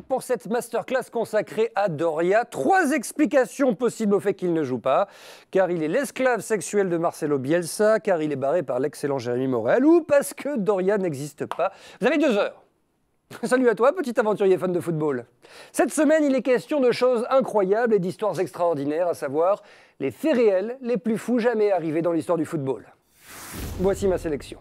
pour cette masterclass consacrée à Doria. 3 explications possibles au fait qu'il ne joue pas. Car il est l'esclave sexuel de Marcelo Bielsa, car il est barré par l'excellent Jérémy Morel, ou parce que Doria n'existe pas. Vous avez 2 heures. Salut à toi, petit aventurier fan de football. Cette semaine, il est question de choses incroyables et d'histoires extraordinaires, à savoir les faits réels les plus fous jamais arrivés dans l'histoire du football. Voici ma sélection.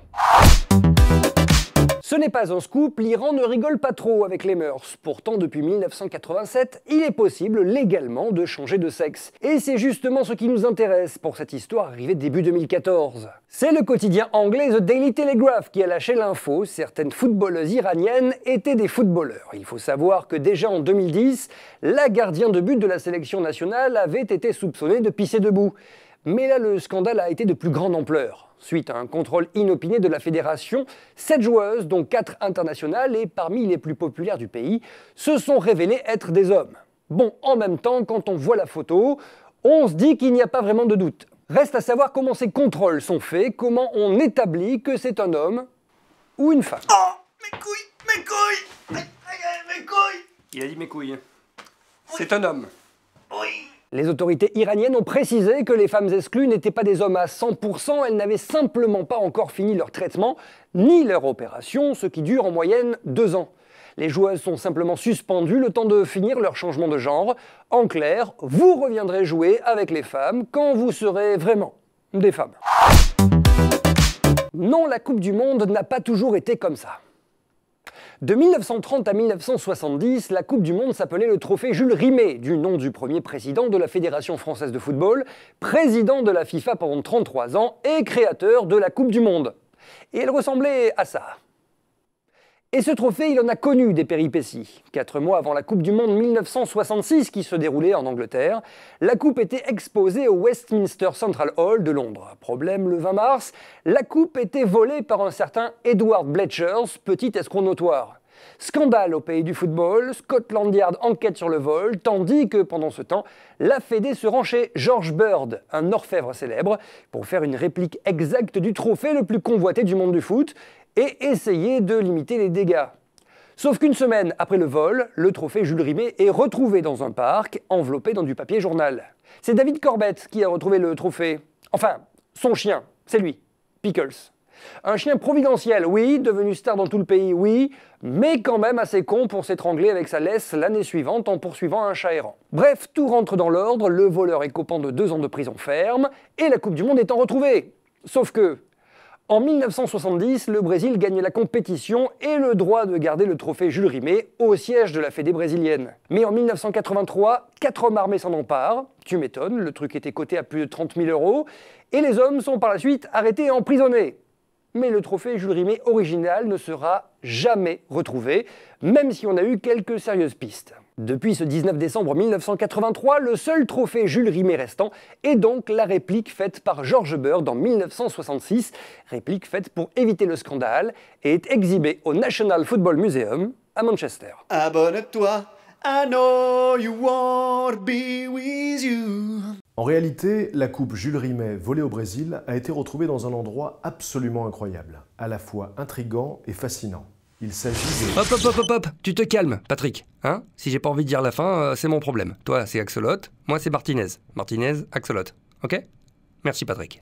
Ce n'est pas un scoop, l'Iran ne rigole pas trop avec les mœurs. Pourtant, depuis 1987, il est possible légalement de changer de sexe. Et c'est justement ce qui nous intéresse pour cette histoire arrivée début 2014. C'est le quotidien anglais The Daily Telegraph qui a lâché l'info. Certaines footballeuses iraniennes étaient des footballeurs. Il faut savoir que déjà en 2010, la gardienne de but de la sélection nationale avait été soupçonnée de pisser debout. Mais là, le scandale a été de plus grande ampleur. Suite à un contrôle inopiné de la fédération, 7 joueuses, dont 4 internationales et parmi les plus populaires du pays, se sont révélées être des hommes. Bon, en même temps, quand on voit la photo, on se dit qu'il n'y a pas vraiment de doute. Reste à savoir comment ces contrôles sont faits, comment on établit que c'est un homme ou une femme. Oh, mes couilles, mes couilles, mes couilles. Il a dit mes couilles. C'est un homme. Oui. Les autorités iraniennes ont précisé que les femmes exclues n'étaient pas des hommes à 100%, elles n'avaient simplement pas encore fini leur traitement, ni leur opération, ce qui dure en moyenne 2 ans. Les joueuses sont simplement suspendues le temps de finir leur changement de genre. En clair, vous reviendrez jouer avec les femmes quand vous serez vraiment des femmes. Non, la Coupe du Monde n'a pas toujours été comme ça. De 1930 à 1970, la Coupe du Monde s'appelait le trophée Jules Rimet, du nom du premier président de la Fédération française de football, président de la FIFA pendant 33 ans et créateur de la Coupe du Monde. Et elle ressemblait à ça. Et ce trophée, il en a connu des péripéties. 4 mois avant la Coupe du Monde 1966 qui se déroulait en Angleterre, la coupe était exposée au Westminster Central Hall de Londres. Problème, le 20 mars, la coupe était volée par un certain Edward Bletchers, petit escroc notoire. Scandale au pays du football, Scotland Yard enquête sur le vol, tandis que pendant ce temps, la Fédé se rend chez George Bird, un orfèvre célèbre, pour faire une réplique exacte du trophée le plus convoité du monde du foot, et essayer de limiter les dégâts. Sauf qu'une semaine après le vol, le trophée Jules Rimet est retrouvé dans un parc, enveloppé dans du papier journal. C'est David Corbett qui a retrouvé le trophée. Enfin, son chien, c'est lui, Pickles. Un chien providentiel, oui, devenu star dans tout le pays, oui, mais quand même assez con pour s'étrangler avec sa laisse l'année suivante en poursuivant un chat errant. Bref, tout rentre dans l'ordre, le voleur est copant de 2 ans de prison ferme, et la Coupe du Monde étant retrouvée. Sauf que, en 1970, le Brésil gagne la compétition et le droit de garder le trophée Jules Rimet au siège de la Fédé brésilienne. Mais en 1983, 4 hommes armés s'en emparent. Tu m'étonnes, le truc était coté à plus de 30 000 €, et les hommes sont par la suite arrêtés et emprisonnés. Mais le trophée Jules Rimet original ne sera jamais retrouvé, même si on a eu quelques sérieuses pistes. Depuis ce 19 décembre 1983, le seul trophée Jules Rimet restant est donc la réplique faite par George Bird en 1966, réplique faite pour éviter le scandale, et est exhibée au National Football Museum à Manchester. Abonne-toi, I know you want to be with you. En réalité, la coupe Jules Rimet volée au Brésil a été retrouvée dans un endroit absolument incroyable, à la fois intrigant et fascinant. Il s'agit de... Hop, tu te calmes, Patrick. Hein? Si j'ai pas envie de dire la fin, c'est mon problème. Toi, c'est Axolot, moi, c'est Martinez. Martinez, Axolot. Ok? Merci, Patrick.